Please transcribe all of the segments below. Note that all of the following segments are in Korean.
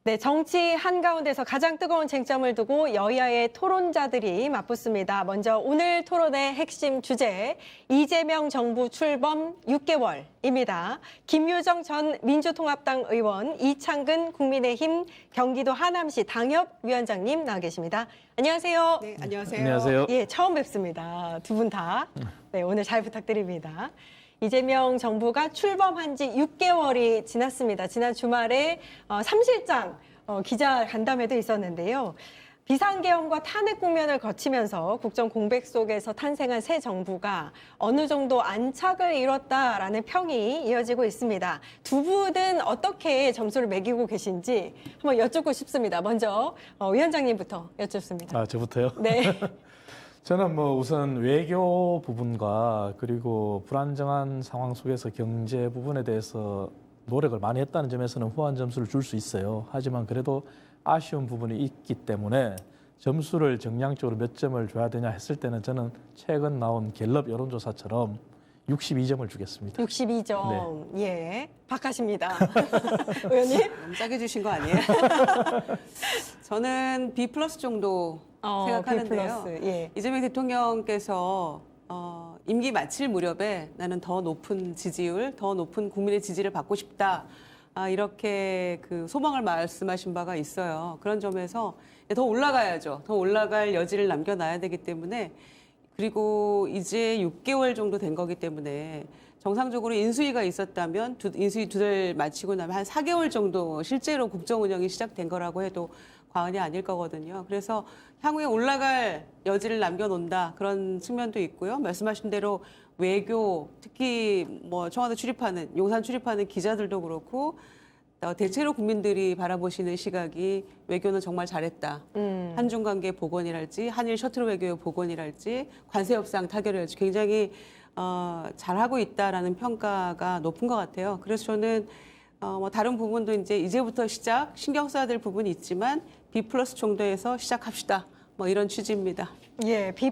네, 정치 한가운데서 가장 뜨거운 쟁점을 두고 여야의 토론자들이 맞붙습니다. 먼저 오늘 토론의 핵심 주제, 이재명 정부 출범 6개월입니다. 김유정 전 민주통합당 의원, 이창근 국민의힘 경기도 하남시 당협위원장님 나와 계십니다. 안녕하세요. 네, 안녕하세요. 안녕하세요. 예, 처음 뵙습니다. 두 분 다. 네, 오늘 잘 부탁드립니다. 이재명 정부가 출범한 지 6개월이 지났습니다. 지난 주말에 삼실장 기자 간담회도 있었는데요. 비상계엄과 탄핵 국면을 거치면서 국정 공백 속에서 탄생한 새 정부가 어느 정도 안착을 이뤘다라는 평이 이어지고 있습니다. 두 분은 어떻게 점수를 매기고 계신지 한번 여쭙고 싶습니다. 먼저 위원장님부터 여쭙습니다. 아, 저부터요? 네. 저는 우선 외교 부분과 그리고 불안정한 상황 속에서 경제 부분에 대해서 노력을 많이 했다는 점에서는 후한 점수를 줄 수 있어요. 하지만 그래도 아쉬운 부분이 있기 때문에 점수를 정량적으로 몇 점을 줘야 되냐 했을 때는 저는 최근 나온 갤럽 여론조사처럼 62점을 주겠습니다. 62점. 네. 예. 박하십니다. 의원님? 너무 짜게 주신 거 아니에요? 저는 B+ 정도 생각하는데요. B+, 예. 이재명 대통령께서 임기 마칠 무렵에 나는 더 높은 지지율, 더 높은 국민의 지지를 받고 싶다. 이렇게 그 소망을 말씀하신 바가 있어요. 그런 점에서 더 올라가야죠. 더 올라갈 여지를 남겨놔야 되기 때문에, 그리고 이제 6개월 정도 된 거기 때문에 정상적으로 인수위가 있었다면 인수위 2달 마치고 나면 한 4개월 정도 실제로 국정 운영이 시작된 거라고 해도 과언이 아닐 거거든요. 그래서 향후에 올라갈 여지를 남겨놓는다, 그런 측면도 있고요. 말씀하신 대로 외교, 특히 청와대 출입하는, 용산 출입하는 기자들도 그렇고, 대체로 국민들이 바라보시는 시각이 외교는 정말 잘했다. 한중 관계 복원이랄지, 한일 셔틀 외교 복원이랄지, 관세 협상 타결이랄지 굉장히 잘하고 있다라는 평가가 높은 것 같아요. 그래서 저는 다른 부분도 이제부터 신경 써야 될 부분이 있지만 B+ 정도에서 시작합시다. 이런 취지입니다. 예, B+.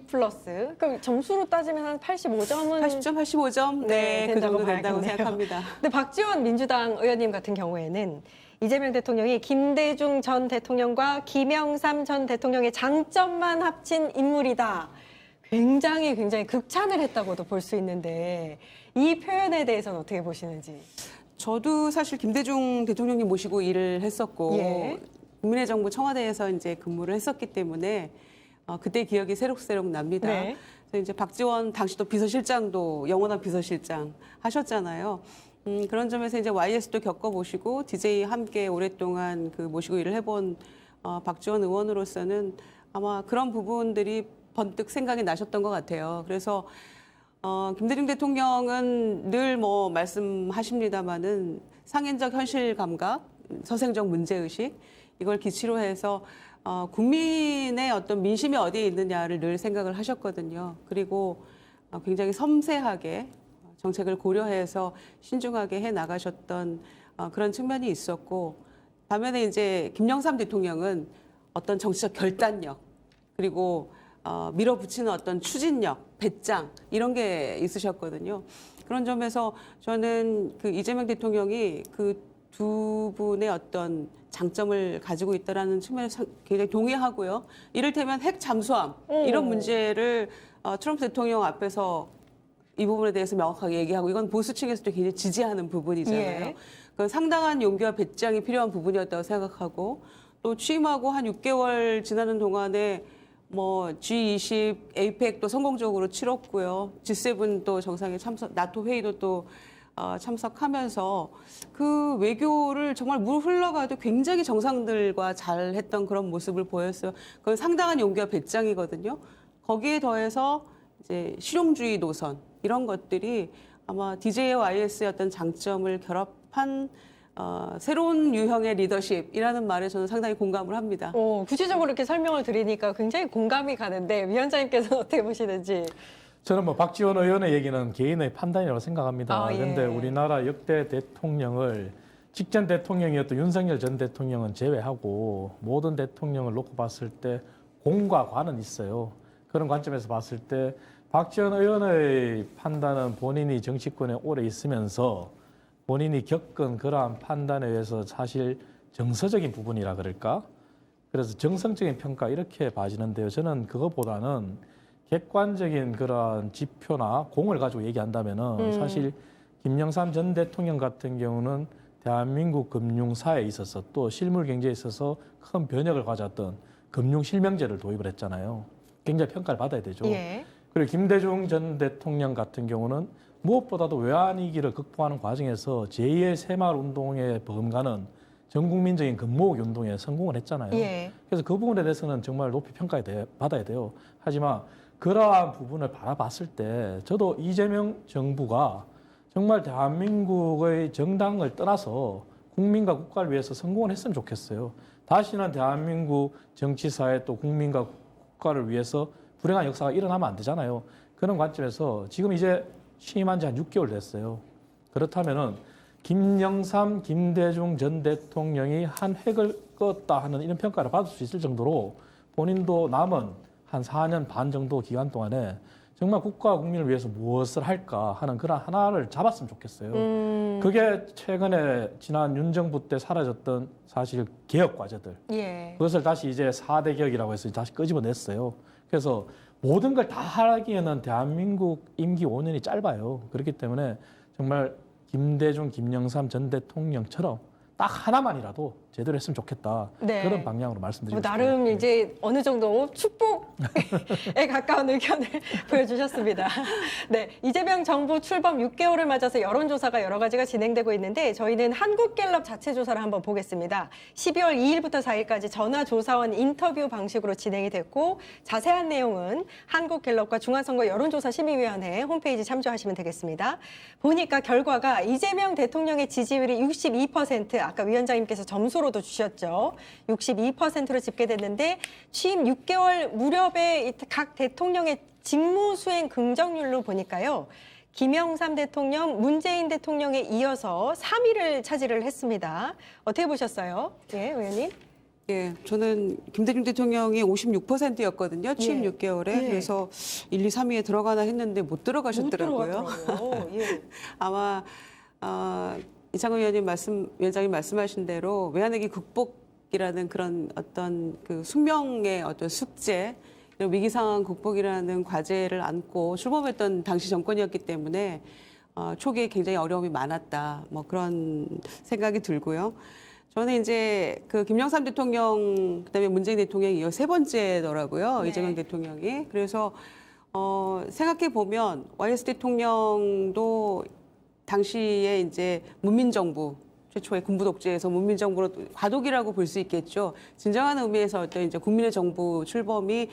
그럼 점수로 따지면 한 85점은 80점, 85점? 네, 그 정도 된다고 생각합니다. 근데 박지원 민주당 의원님 같은 경우에는 이재명 대통령이 김대중 전 대통령과 김영삼 전 대통령의 장점만 합친 인물이다. 굉장히 극찬을 했다고도 볼 수 있는데 이 표현에 대해서는 어떻게 보시는지? 저도 사실 김대중 대통령님 모시고 일을 했었고, 예. 국민의 정부 청와대에서 근무를 했었기 때문에 그때 기억이 새록새록 납니다. 네. 그래서 이제 박지원 당시 또 비서실장도 영원한 비서실장 하셨잖아요. 그런 점에서 이제 YS도 겪어보시고 DJ 함께 오랫동안 모시고 일을 해본 박지원 의원으로서는 아마 그런 부분들이 번뜩 생각이 나셨던 것 같아요. 그래서 김대중 대통령은 늘 말씀하십니다마는 상인적 현실 감각, 서생적 문제의식, 이걸 기치로 해서 국민의 어떤 민심이 어디에 있느냐를 늘 생각을 하셨거든요. 그리고 굉장히 섬세하게 정책을 고려해서 신중하게 해 나가셨던 그런 측면이 있었고, 반면에 이제 김영삼 대통령은 어떤 정치적 결단력, 그리고 밀어붙이는 어떤 추진력, 배짱, 이런 게 있으셨거든요. 그런 점에서 저는 이재명 대통령이 두 분의 어떤 장점을 가지고 있다라는 측면에서 굉장히 동의하고요. 이를테면 핵 잠수함, 이런 문제를 트럼프 대통령 앞에서 이 부분에 대해서 명확하게 얘기하고, 이건 보수 측에서도 굉장히 지지하는 부분이잖아요. 예. 그건 상당한 용기와 배짱이 필요한 부분이었다고 생각하고, 또 취임하고 한 6개월 지나는 동안에 G20, APEC도 성공적으로 치렀고요. G7 또 정상회 참석, 나토 회의도 또 참석하면서 그 외교를 정말 물 흘러가도 굉장히 정상들과 잘했던 그런 모습을 보였어요. 그건 상당한 용기와 배짱이거든요. 거기에 더해서 이제 실용주의 노선, 이런 것들이 아마 DJ와 YS의 어떤 장점을 결합한 새로운 유형의 리더십이라는 말에 저는 상당히 공감을 합니다. 구체적으로 이렇게 설명을 드리니까 굉장히 공감이 가는데 위원장님께서는 어떻게 보시는지? 저는 박지원 의원의 얘기는 개인의 판단이라고 생각합니다. 그런데 예. 우리나라 역대 대통령을 직전 대통령이었던 윤석열 전 대통령은 제외하고 모든 대통령을 놓고 봤을 때 공과 과는 있어요. 그런 관점에서 봤을 때 박지원 의원의 판단은 본인이 정치권에 오래 있으면서 본인이 겪은 그러한 판단에 의해서 사실 정서적인 부분이라 그럴까? 그래서 정성적인 평가 이렇게 봐지는데요. 저는 그것보다는 객관적인 그런 지표나 공을 가지고 얘기한다면은 사실 김영삼 전 대통령 같은 경우는 대한민국 금융사에 있어서 또 실물 경제에 있어서 큰 변혁을 가져왔던 금융실명제를 도입을 했잖아요. 굉장히 평가를 받아야 되죠. 예. 그리고 김대중 전 대통령 같은 경우는 무엇보다도 외환위기를 극복하는 과정에서 제2의 새마을 운동에 버금가는 전 국민적인 금모으기 운동에 성공을 했잖아요. 예. 그래서 그 부분에 대해서는 정말 높이 받아야 돼요. 하지만 그러한 부분을 바라봤을 때 저도 이재명 정부가 정말 대한민국의 정당을 떠나서 국민과 국가를 위해서 성공을 했으면 좋겠어요. 다시는 대한민국 정치사회 또 국민과 국가를 위해서 불행한 역사가 일어나면 안 되잖아요. 그런 관점에서 지금 이제 취임한 지 한 6개월 됐어요. 그렇다면은 김영삼, 김대중 전 대통령이 한 획을 그었다 하는 이런 평가를 받을 수 있을 정도로 본인도 남은 한 4년 반 정도 기간 동안에 정말 국가와 국민을 위해서 무엇을 할까 하는 그런 하나를 잡았으면 좋겠어요. 그게 최근에 지난 윤 정부 때 사라졌던 사실 개혁 과제들. 예. 그것을 다시 이제 4대 개혁이라고 해서 다시 끄집어냈어요. 그래서 모든 걸 다 하기에는 대한민국 임기 5년이 짧아요. 그렇기 때문에 정말 김대중, 김영삼 전 대통령처럼 딱 하나만이라도 제대로 했으면 좋겠다. 네. 그런 방향으로 말씀드리고 싶습니다. 나름 네. 이제 어느 정도 축복에 가까운 의견을 보여주셨습니다. 네, 이재명 정부 출범 6개월을 맞아서 여론조사가 여러 가지가 진행되고 있는데 저희는 한국갤럽 자체 조사를 한번 보겠습니다. 12월 2일부터 4일까지 전화조사원 인터뷰 방식으로 진행이 됐고 자세한 내용은 한국갤럽과 중앙선거 여론조사심의위원회 홈페이지 참조하시면 되겠습니다. 보니까 결과가 이재명 대통령의 지지율이 62%, 아까 위원장님께서 점수로도 주셨죠. 62%로 집계됐는데 취임 6개월 무렵에 각 대통령의 직무 수행 긍정률로 보니까요. 김영삼 대통령, 문재인 대통령에 이어서 3위를 차지를 했습니다. 어떻게 보셨어요? 예, 의원님. 예, 저는 김대중 대통령이 56%였거든요. 취임 예. 6개월에. 예. 그래서 1, 2, 3위에 들어가나 했는데 못 들어가셨더라고요. 못 들어갔더라고요. 예. 아마 이창호 위원장이 말씀하신 대로 외환위기 극복이라는 그런 어떤 그 숙명의 어떤 숙제, 위기 상황 극복이라는 과제를 안고 출범했던 당시 정권이었기 때문에 초기에 굉장히 어려움이 많았다. 뭐 그런 생각이 들고요. 저는 이제 그 김영삼 대통령 그다음에 문재인 대통령이 이어 세 번째더라고요. 네. 이재명 대통령이. 그래서 생각해 보면 YS 대통령도 당시에 이제 문민정부 최초의 군부 독재에서 문민정부로 과도기라고 볼 수 있겠죠. 진정한 의미에서 어떤 이제 국민의 정부 출범이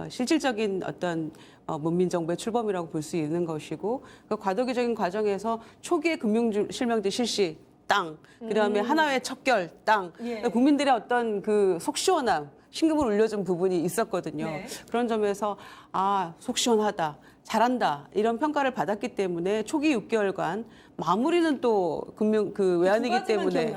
실질적인 어떤 문민정부의 출범이라고 볼 수 있는 것이고 그 과도기적인 과정에서 초기의 금융실명제 실시 땅, 그다음에 하나회 척결 땅, 예. 국민들의 어떤 그 속 시원함, 심금을 울려준 부분이 있었거든요. 네. 그런 점에서 속 시원하다. 잘한다 이런 평가를 받았기 때문에 초기 6개월간 마무리는 또 외환위기 때문에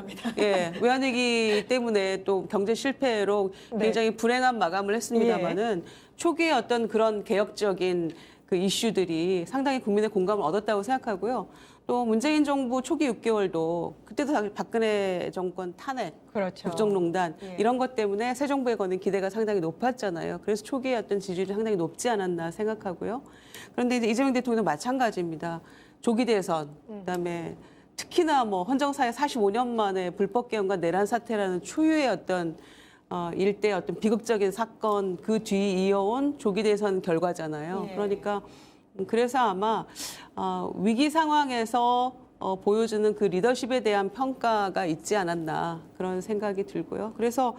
외환위기 때문에 또 경제 실패로 굉장히 불행한 마감을 했습니다마는 초기에 어떤 그런 개혁적인 그 이슈들이 상당히 국민의 공감을 얻었다고 생각하고요. 또 문재인 정부 초기 6개월도 그때도 박근혜 정권 탄핵, 그렇죠. 국정농단 예. 이런 것 때문에 새 정부에 거는 기대가 상당히 높았잖아요. 그래서 초기에 어떤 지지율이 상당히 높지 않았나 생각하고요. 그런데 이제 이재명 대통령도 마찬가지입니다. 조기 대선, 그다음에 특히나 뭐 헌정사에 45년 만에 불법 개헌과 내란 사태라는 초유의 어떤 일대 어떤 비극적인 사건 그 뒤 이어온 조기 대선 결과잖아요. 예. 그러니까 그래서 아마 위기 상황에서 보여주는 그 리더십에 대한 평가가 있지 않았나 그런 생각이 들고요. 그래서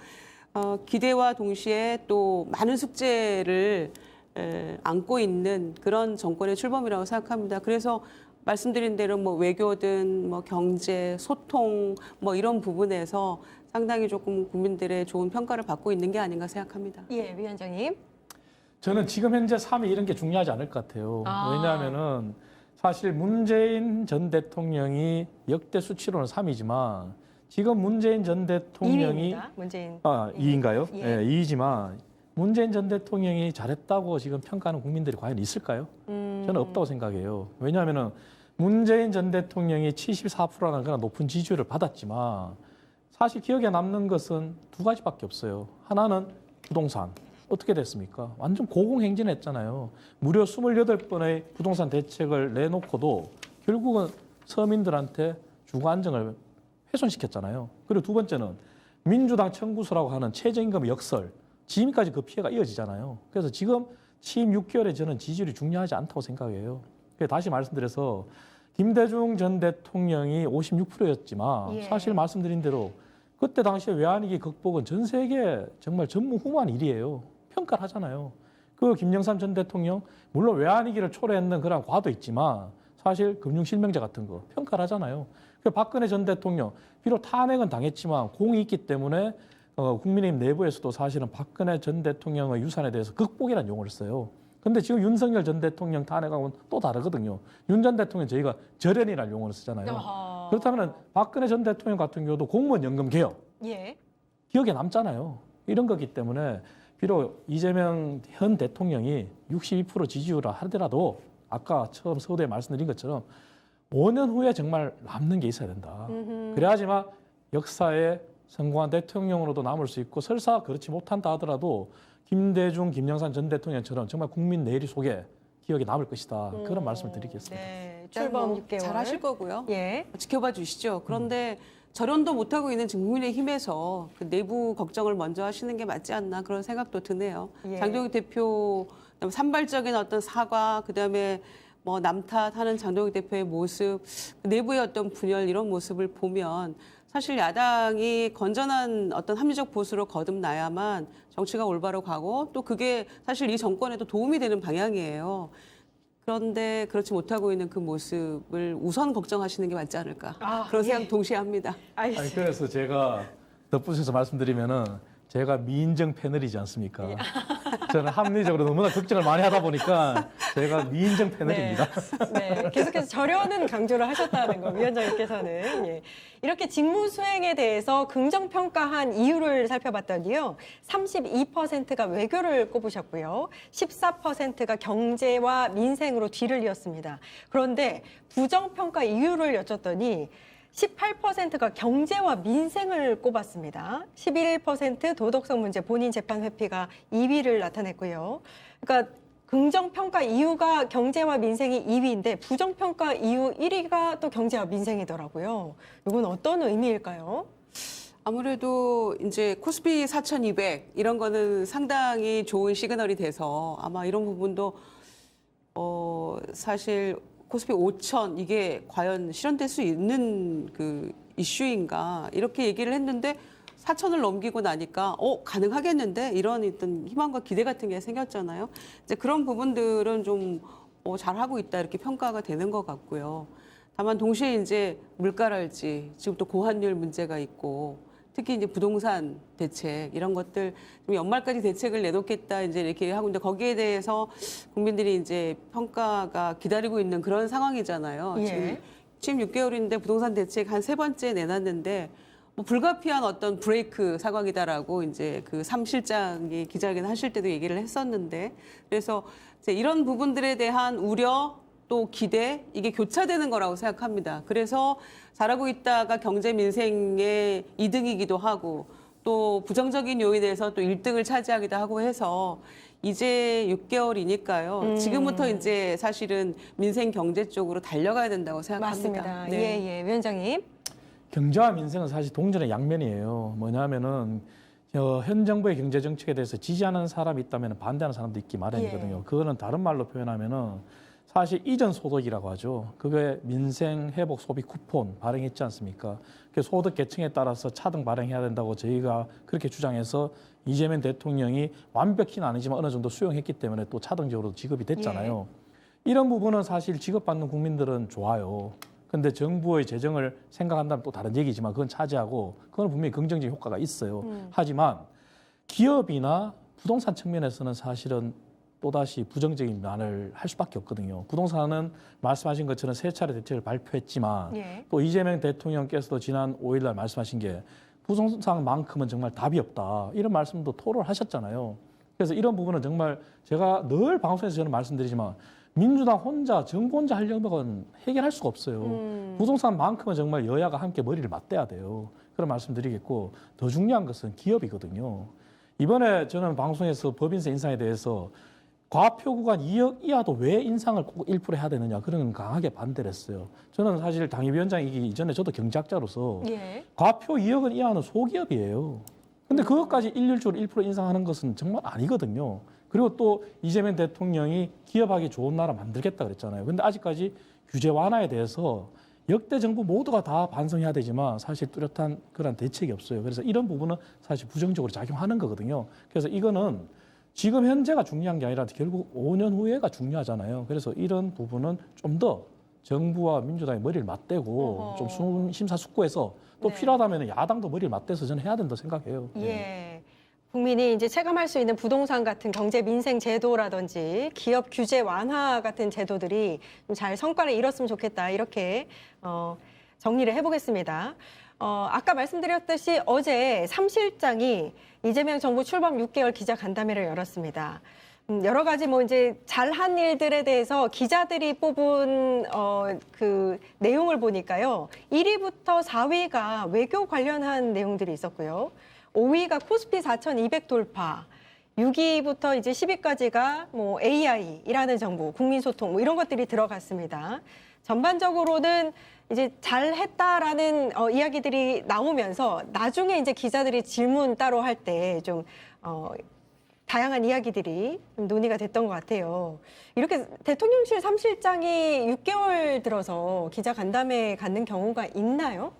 기대와 동시에 또 많은 숙제를 안고 있는 그런 정권의 출범이라고 생각합니다. 그래서 말씀드린 대로 뭐 외교든 뭐 경제, 소통 뭐 이런 부분에서 상당히 조금 국민들의 좋은 평가를 받고 있는 게 아닌가 생각합니다. 예, 위원장님. 저는 지금 현재 3위 이런 게 중요하지 않을 것 같아요. 아. 왜냐하면은 사실 문재인 전 대통령이 역대 수치로는 3위지만 지금 문재인 전 대통령이 2위입니다. 문재인. 2위인가요? 예. 네, 2위지만 문재인 전 대통령이 잘했다고 지금 평가하는 국민들이 과연 있을까요? 저는 없다고 생각해요. 왜냐하면은 문재인 전 대통령이 74%라는 그런 높은 지지율을 받았지만 사실 기억에 남는 것은 두 가지밖에 없어요. 하나는 부동산. 어떻게 됐습니까? 완전 고공행진했잖아요. 무려 28번의 부동산 대책을 내놓고도 결국은 서민들한테 주거 안정을 훼손시켰잖아요. 그리고 두 번째는 민주당 청구서라고 하는 최저임금 역설. 지금까지 그 피해가 이어지잖아요. 그래서 지금 취임 6개월에 저는 지지율이 중요하지 않다고 생각해요. 그래서 다시 말씀드려서 김대중 전 대통령이 56%였지만 예. 사실 말씀드린 대로 그때 당시에 외환위기 극복은 전 세계 정말 전무후무한 일이에요. 평가를 하잖아요. 그 김영삼 전 대통령 물론 외환위기를 초래했는 그런 과도 있지만 사실 금융실명제 같은 거 평가를 하잖아요. 그 박근혜 전 대통령 비록 탄핵은 당했지만 공이 있기 때문에 국민의힘 내부에서도 사실은 박근혜 전 대통령의 유산에 대해서 극복이라는 용어를 써요. 근데 지금 윤석열 전 대통령 탄핵하고는 또 다르거든요. 윤 전 대통령 저희가 절연이라는 용어를 쓰잖아요. 아하. 그렇다면 박근혜 전 대통령 같은 경우도 공무원 연금 개혁 예. 기억에 남잖아요. 이런 거기 때문에 비록 이재명 현 대통령이 62% 지지율을 하더라도 아까 처음 서두에 말씀드린 것처럼 5년 후에 정말 남는 게 있어야 된다. 그래야지만 역사에 성공한 대통령으로도 남을 수 있고 설사 그렇지 못한다 하더라도 김대중, 김영삼 전 대통령처럼 정말 국민 내리 속에 기억에 남을 것이다. 그런 말씀을 드리겠습니다. 네. 일단 출범 뭐 6개월. 잘하실 거고요. 예. 지켜봐 주시죠. 그런데 절연도 못하고 있는 국민의힘에서 그 내부 걱정을 먼저 하시는 게 맞지 않나 그런 생각도 드네요. 예. 장동익 대표 그다음에 산발적인 어떤 사과 그다음에 뭐 남탓하는 장동익 대표의 모습 내부의 어떤 분열 이런 모습을 보면 사실 야당이 건전한 어떤 합리적 보수로 거듭나야만 정치가 올바로 가고 또 그게 사실 이 정권에도 도움이 되는 방향이에요. 그런데 그렇지 못하고 있는 그 모습을 우선 걱정하시는 게 맞지 않을까 그런 생각 동시에 합니다. 아니, 알겠습니다. 그래서 제가 덧붙여서 말씀드리면은 제가 미인정 패널이지 않습니까? 저는 합리적으로 너무나 걱정을 많이 하다 보니까 제가 미인정 패널입니다. 네, 계속해서 절연은 강조를 하셨다는 거, 위원장님께서는. 예. 이렇게 직무 수행에 대해서 긍정평가한 이유를 살펴봤더니요. 32%가 외교를 꼽으셨고요. 14%가 경제와 민생으로 뒤를 이었습니다. 그런데 부정평가 이유를 여쭸더니 18%가 경제와 민생을 꼽았습니다. 11% 도덕성 문제 본인 재판 회피가 2위를 나타냈고요. 그러니까 긍정평가 이유가 경제와 민생이 2위인데 부정평가 이유 1위가 또 경제와 민생이더라고요. 이건 어떤 의미일까요? 아무래도 이제 코스피 4,200 이런 거는 상당히 좋은 시그널이 돼서 아마 이런 부분도 사실 코스피 5,000 이게 과연 실현될 수 있는 그 이슈인가 이렇게 얘기를 했는데 4,000을 넘기고 나니까 가능하겠는데 이런 어떤 희망과 기대 같은 게 생겼잖아요. 이제 그런 부분들은 좀 잘하고 있다 이렇게 평가가 되는 것 같고요. 다만 동시에 이제 물가랄지 지금 또 고환율 문제가 있고 특히 이제 부동산 대책 이런 것들 좀 연말까지 대책을 내놓겠다 이제 이렇게 하고 있는데 거기에 대해서 국민들이 이제 평가가 기다리고 있는 그런 상황이잖아요. 예. 지금 6개월인데 부동산 대책 한 3번째 내놨는데 뭐 불가피한 어떤 브레이크 상황이다라고 이제 그 3실장이 기자회견 하실 때도 얘기를 했었는데 그래서 이제 이런 부분들에 대한 우려 또 기대 이게 교차되는 거라고 생각합니다. 그래서 잘하고 있다가 경제 민생의 2등이기도 하고 또 부정적인 요인에서 또 1등을 차지하기도 하고 해서 이제 6개월이니까요. 지금부터 이제 사실은 민생 경제 쪽으로 달려가야 된다고 생각합니다. 맞습니다. 네. 예, 위원장님. 경제와 민생은 사실 동전의 양면이에요. 뭐냐면은 현 정부의 경제 정책에 대해서 지지하는 사람이 있다면 반대하는 사람도 있기 마련이거든요. 예. 그거는 다른 말로 표현하면은 사실 이전 소득이라고 하죠. 그게 민생 회복 소비 쿠폰 발행했지 않습니까? 그 소득 계층에 따라서 차등 발행해야 된다고 저희가 그렇게 주장해서 이재명 대통령이 완벽히는 아니지만 어느 정도 수용했기 때문에 또 차등적으로 지급이 됐잖아요. 이런 부분은 사실 지급받는 국민들은 좋아요. 근데 정부의 재정을 생각한다면 또 다른 얘기지만 그건 차지하고 그건 분명히 긍정적인 효과가 있어요. 하지만 기업이나 부동산 측면에서는 사실은 또다시 부정적인 말을 할 수밖에 없거든요. 부동산은 말씀하신 것처럼 세 차례 대책을 발표했지만 예. 또 이재명 대통령께서도 지난 5일 날 말씀하신 게 부동산만큼은 정말 답이 없다. 이런 말씀도 토로하셨잖아요. 그래서 이런 부분은 정말 제가 늘 방송에서 저는 말씀드리지만 민주당 혼자, 정부 혼자 하려면 해결할 수가 없어요. 부동산만큼은 정말 여야가 함께 머리를 맞대야 돼요. 그런 말씀드리겠고 더 중요한 것은 기업이거든요. 이번에 저는 방송에서 법인세 인상에 대해서 과표 구간 2억 이하도 왜 인상을 꼭 1% 해야 되느냐 그런 건 강하게 반대를 했어요. 저는 사실 당협위원장이기 이전에 저도 경제학자로서 예. 과표 2억 원 이하는 소기업이에요. 근데 그것까지 일률적으로 1% 인상하는 것은 정말 아니거든요. 그리고 또 이재명 대통령이 기업하기 좋은 나라 만들겠다 그랬잖아요. 근데 아직까지 규제 완화에 대해서 역대 정부 모두가 다 반성해야 되지만 사실 뚜렷한 그런 대책이 없어요. 그래서 이런 부분은 사실 부정적으로 작용하는 거거든요. 그래서 이거는 지금 현재가 중요한 게 아니라 결국 5년 후에가 중요하잖아요. 그래서 이런 부분은 좀 더 정부와 민주당이 머리를 맞대고 좀 심사숙고해서 또 네. 필요하다면 야당도 머리를 맞대서 저는 해야 된다고 생각해요. 예. 국민이 이제 체감할 수 있는 부동산 같은 경제 민생 제도라든지 기업 규제 완화 같은 제도들이 좀 잘 성과를 이뤘으면 좋겠다. 이렇게 정리를 해보겠습니다. 아까 말씀드렸듯이 어제 3실장이 이재명 정부 출범 6개월 기자 간담회를 열었습니다. 여러 가지 뭐 이제 잘한 일들에 대해서 기자들이 뽑은 그 내용을 보니까요. 1위부터 4위가 외교 관련한 내용들이 있었고요. 5위가 코스피 4,200 돌파, 6위부터 이제 10위까지가 뭐 AI, 일하는 정부, 국민소통 뭐 이런 것들이 들어갔습니다. 전반적으로는 이제 잘했다라는 이야기들이 나오면서 나중에 이제 기자들이 질문 따로 할 때 좀 다양한 이야기들이 좀 논의가 됐던 것 같아요. 이렇게 대통령실 3실장이 6개월 들어서 기자 간담회 갖는 경우가 있나요?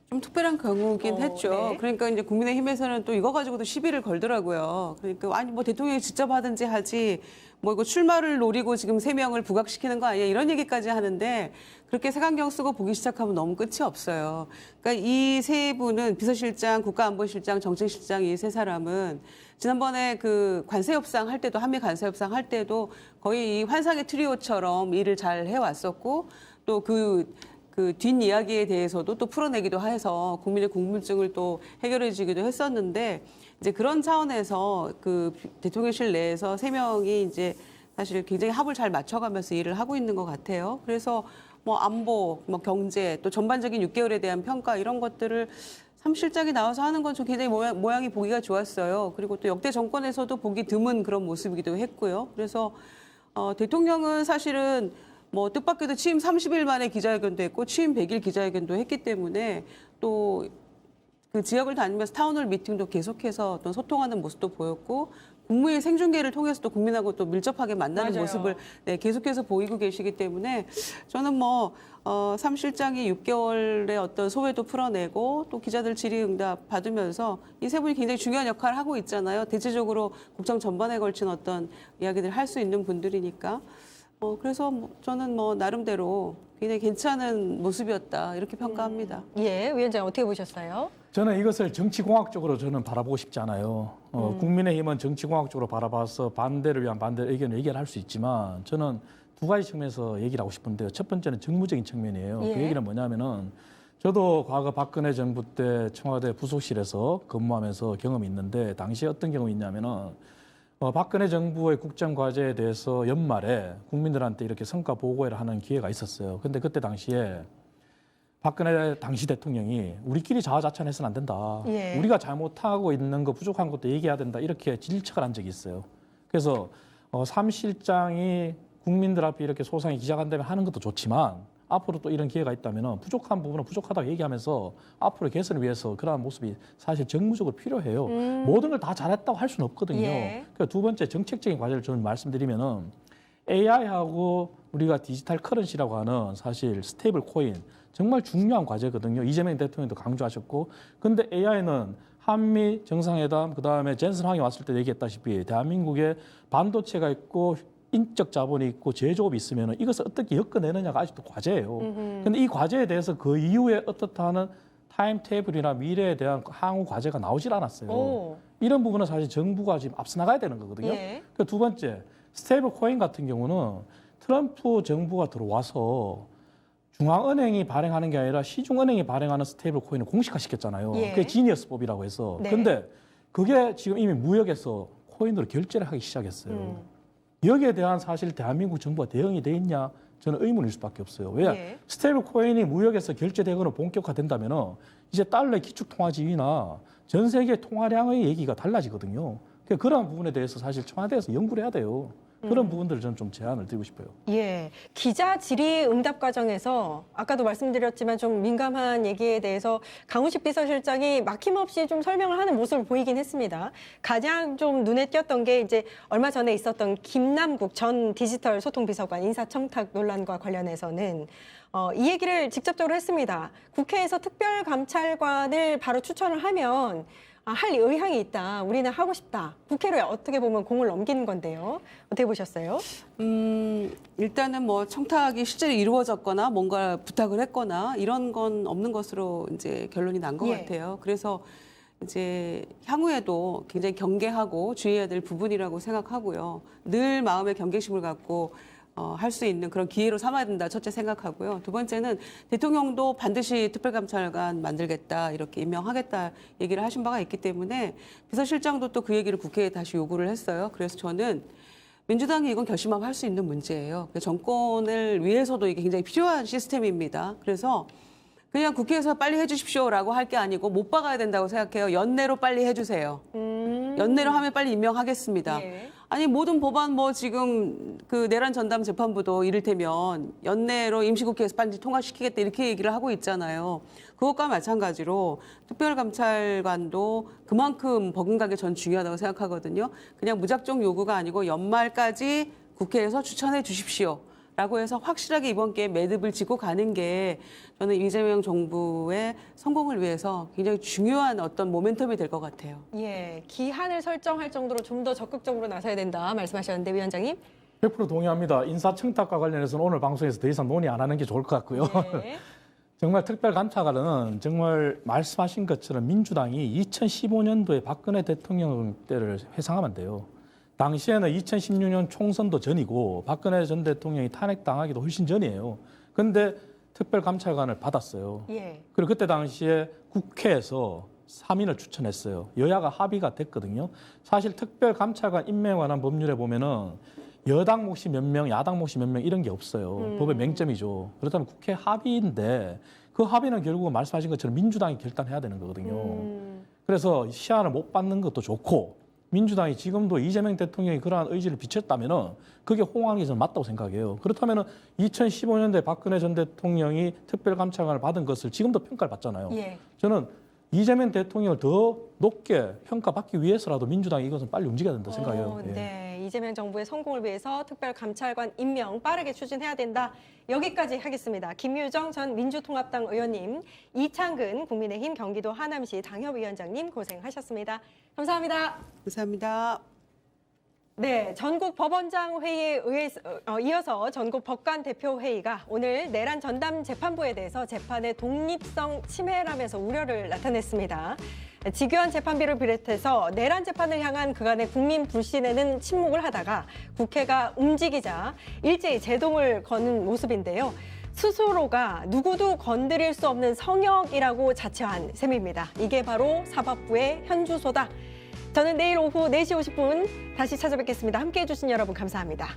좀 특별한 경우긴 했죠. 네. 그러니까 이제 국민의힘에서는 또 이거 가지고도 시비를 걸더라고요. 그러니까 아니 뭐 대통령이 직접 하든지 하지 뭐 이거 출마를 노리고 지금 3명을 부각시키는 거 아니야 이런 얘기까지 하는데 그렇게 색안경 쓰고 보기 시작하면 너무 끝이 없어요. 그러니까 이 세 분은 비서실장, 국가안보실장, 정책실장 이 세 사람은 지난번에 그 관세 협상 할 때도 한미 관세 협상 할 때도 거의 이 환상의 트리오처럼 일을 잘 해왔었고 또 그 뒷이야기에 대해서도 또 풀어내기도 해서 국민의 궁금증을 또 해결해 주기도 했었는데 이제 그런 차원에서 그 대통령실 내에서 3명이 이제 사실 굉장히 합을 잘 맞춰가면서 일을 하고 있는 것 같아요. 그래서 뭐 안보, 뭐 경제, 또 전반적인 6개월에 대한 평가 이런 것들을 3실장이 나와서 하는 건 좀 굉장히 모양이 보기가 좋았어요. 그리고 또 역대 정권에서도 보기 드문 그런 모습이기도 했고요. 그래서 대통령은 사실은 뭐 뜻밖에도 취임 30일 만에 기자회견도 했고 취임 100일 기자회견도 했기 때문에 또 그 지역을 다니면서 타운홀 미팅도 계속해서 어떤 소통하는 모습도 보였고 국무회의 생중계를 통해서 또 국민하고 또 밀접하게 만나는 맞아요. 모습을 계속해서 보이고 계시기 때문에 저는 뭐 3실장이 6개월의 어떤 소회도 풀어내고 또 기자들 질의응답 받으면서 이 세 분이 굉장히 중요한 역할을 하고 있잖아요. 대체적으로 국정 전반에 걸친 어떤 이야기들을 할 수 있는 분들이니까. 그래서 저는 뭐 나름대로 굉장히 괜찮은 모습이었다 이렇게 평가합니다. 예, 위원장 어떻게 보셨어요? 저는 이것을 정치공학적으로 저는 바라보고 싶지 않아요. 국민의힘은 정치공학적으로 바라봐서 반대를 위한 반대 의견을 얘기할 수 있지만 저는 두 가지 측면에서 얘기를 하고 싶은데요. 첫 번째는 정무적인 측면이에요. 예. 그 얘기는 뭐냐면은 저도 과거 박근혜 정부 때 청와대 부속실에서 근무하면서 경험이 있는데 당시에 어떤 경험이 있냐면은 박근혜 정부의 국정과제에 대해서 연말에 국민들한테 이렇게 성과 보고회를 하는 기회가 있었어요. 근데 그때 당시에 박근혜 당시 대통령이 우리끼리 자화자찬해서는 안 된다. 예. 우리가 잘못하고 있는 거 부족한 것도 얘기해야 된다. 이렇게 질책을 한 적이 있어요. 그래서 3실장이 국민들 앞에 이렇게 소상히 기자간담회 하는 것도 좋지만 앞으로 또 이런 기회가 있다면 부족한 부분은 부족하다고 얘기하면서 앞으로 개선을 위해서 그러한 모습이 사실 정무적으로 필요해요. 모든 걸 다 잘했다고 할 수는 없거든요. 예. 그러니까 두 번째 정책적인 과제를 저는 말씀드리면은 AI하고 우리가 디지털 커런시라고 하는 사실 스테이블 코인 정말 중요한 과제거든요. 이재명 대통령도 강조하셨고, 근데 AI는 한미 정상회담 그다음에 젠슨 황이 왔을 때 얘기했다시피 대한민국에 반도체가 있고 인적 자본이 있고 제조업이 있으면 이것을 어떻게 엮어내느냐가 아직도 과제예요. 근데 이 과제에 대해서 그 이후에 어떻다는 타임 테이블이나 미래에 대한 향후 과제가 나오질 않았어요. 오. 이런 부분은 사실 정부가 지금 앞서 나가야 되는 거거든요. 예. 그 두 번째, 스테이블 코인 같은 경우는 트럼프 정부가 들어와서 중앙은행이 발행하는 게 아니라 시중은행이 발행하는 스테이블 코인을 공식화시켰잖아요. 예. 그게 지니어스법이라고 해서. 네. 근데 그게 지금 이미 무역에서 코인으로 결제를 하기 시작했어요. 여기에 대한 사실 대한민국 정부가 대응이 돼 있냐? 저는 의문일 수밖에 없어요. 왜? 예. 스테이블 코인이 무역에서 결제되거나 본격화된다면은 이제 달러의 기축 통화 지위나 전 세계 통화량의 얘기가 달라지거든요. 그런 부분에 대해서 사실 청와대에서 연구를 해야 돼요. 그런 부분들을 저는 좀 제안을 드리고 싶어요. 예, 기자 질의 응답 과정에서 아까도 말씀드렸지만 좀 민감한 얘기에 대해서 강훈식 비서실장이 막힘없이 좀 설명을 하는 모습을 보이긴 했습니다. 가장 좀 눈에 띄었던 게 이제 얼마 전에 있었던 김남국 전 디지털 소통비서관 인사청탁 논란과 관련해서는 이 얘기를 직접적으로 했습니다. 국회에서 특별감찰관을 바로 추천을 하면 할 의향이 있다. 우리는 하고 싶다. 국회로 어떻게 보면 공을 넘기는 건데요. 어떻게 보셨어요? 일단은 뭐 청탁이 실제로 이루어졌거나 뭔가 부탁을 했거나 이런 건 없는 것으로 이제 결론이 난 것 예. 같아요. 그래서 이제 향후에도 굉장히 경계하고 주의해야 될 부분이라고 생각하고요. 늘 마음의 경계심을 갖고 할 수 있는 그런 기회로 삼아야 된다. 첫째 생각하고요. 두 번째는 대통령도 반드시 특별감찰관 만들겠다. 이렇게 임명하겠다 얘기를 하신 바가 있기 때문에 비서실장도 또 그 얘기를 국회에 다시 요구를 했어요. 그래서 저는 민주당이 이건 결심하면 할 수 있는 문제예요. 정권을 위해서도 이게 굉장히 필요한 시스템입니다. 그래서 그냥 국회에서 빨리 해주십시오라고 할 게 아니고 못 박아야 된다고 생각해요. 연내로 빨리 해주세요. 연내로 하면 빨리 임명하겠습니다. 예. 아니 모든 법안 뭐 지금 그 내란 전담 재판부도 이를테면 연내로 임시국회에서 빨리 통과시키겠다 이렇게 얘기를 하고 있잖아요. 그것과 마찬가지로 특별감찰관도 그만큼 버금가게 전 중요하다고 생각하거든요. 그냥 무작정 요구가 아니고 연말까지 국회에서 추천해 주십시오. 라고 해서 확실하게 이번 기회에 매듭을 짓고 가는 게 저는 이재명 정부의 성공을 위해서 굉장히 중요한 어떤 모멘텀이 될 것 같아요. 예, 기한을 설정할 정도로 좀 더 적극적으로 나서야 된다 말씀하셨는데 위원장님. 100% 동의합니다. 인사청탁과 관련해서는 오늘 방송에서 더 이상 논의 안 하는 게 좋을 것 같고요. 예. 정말 특별감찰관은 정말 말씀하신 것처럼 민주당이 2015년도에 박근혜 대통령 때를 회상하면 돼요. 당시에는 2016년 총선도 전이고 박근혜 전 대통령이 탄핵당하기도 훨씬 전이에요. 그런데 특별감찰관을 받았어요. 예. 그리고 그때 당시에 국회에서 3인을 추천했어요. 여야가 합의가 됐거든요. 사실 특별감찰관 임명에 관한 법률에 보면은 여당 몫이 몇 명, 야당 몫이 몇 명 이런 게 없어요. 법의 맹점이죠. 그렇다면 국회 합의인데 그 합의는 결국은 말씀하신 것처럼 민주당이 결단해야 되는 거거든요. 그래서 시한을 못 받는 것도 좋고 민주당이 지금도 이재명 대통령이 그러한 의지를 비쳤다면은 그게 호응하는 게 저는 맞다고 생각해요. 그렇다면은 2015년도에 박근혜 전 대통령이 특별감찰관을 받은 것을 지금도 평가를 받잖아요. 예. 저는 이재명 대통령을 더 높게 평가받기 위해서라도 민주당이 이것은 빨리 움직여야 된다고 생각해요. 예. 네, 이재명 정부의 성공을 위해서 특별감찰관 임명 빠르게 추진해야 된다. 여기까지 하겠습니다. 김유정 전 민주통합당 의원님, 이창근 국민의힘 경기도 하남시 당협위원장님 고생하셨습니다. 감사합니다. 감사합니다. 네, 전국 법원장 회의에 이어서 전국 법관 대표 회의가 오늘 내란 전담 재판부에 대해서 재판의 독립성 침해라면서 우려를 나타냈습니다. 직위원 재판비를 비롯해서 내란 재판을 향한 그간의 국민 불신에는 침묵을 하다가 국회가 움직이자 일제히 제동을 거는 모습인데요. 스스로가 누구도 건드릴 수 없는 성역이라고 자처한 셈입니다. 이게 바로 사법부의 현주소다. 저는 내일 오후 4시 50분 다시 찾아뵙겠습니다. 함께해 주신 여러분 감사합니다.